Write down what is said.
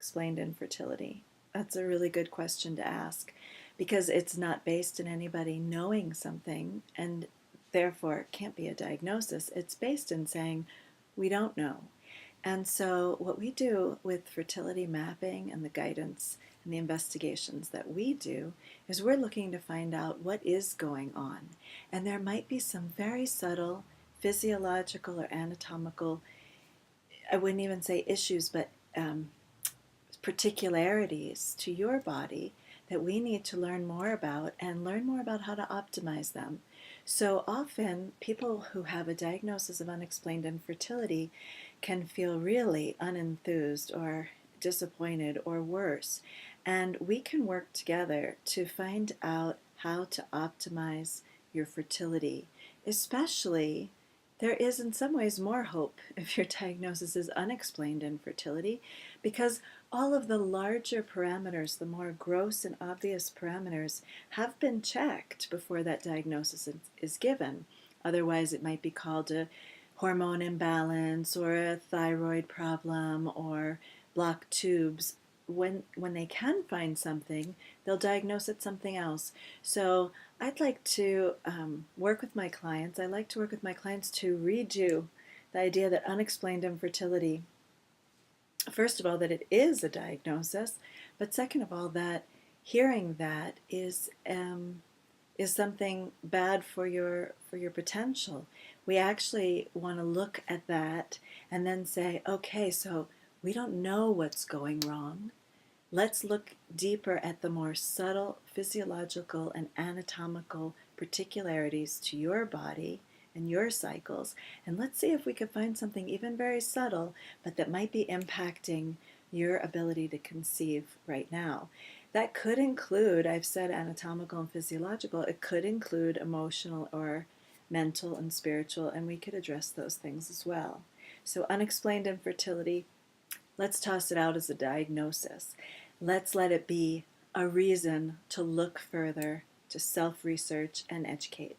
Explained infertility? That's a really good question to ask because it's not based in anybody knowing something and therefore it can't be a diagnosis. It's based in saying we don't know. And so, what we do with fertility mapping and the guidance and the investigations that we do is we're looking to find out what is going on. And there might be some very subtle physiological or anatomical, I wouldn't even say issues, but particularities to your body that we need to learn more about and learn more about how to optimize them. So often, people who have a diagnosis of unexplained infertility can feel really unenthused or disappointed or worse. And we can work together to find out how to optimize your fertility, especially there is in some ways more hope if your diagnosis is unexplained infertility because all of the larger parameters, the more gross and obvious parameters, have been checked before that diagnosis is given. Otherwise, it might be called a hormone imbalance or a thyroid problem or blocked tubes. When they can find something, they'll diagnose it something else. So I'd like to work with my clients. I like to work with my clients to redo the idea that unexplained infertility, first of all, that it is a diagnosis, but second of all, that hearing that is something bad for your potential. We actually want to look at that and then say, okay, so we don't know what's going wrong. Let's look deeper at the more subtle physiological and anatomical particularities to your body and your cycles, and let's see if we could find something even very subtle, but that might be impacting your ability to conceive right now. That could include, I've said anatomical and physiological, it could include emotional or mental and spiritual, and we could address those things as well. So unexplained infertility, let's toss it out as a diagnosis. Let's let it be a reason to look further, to self-research and educate.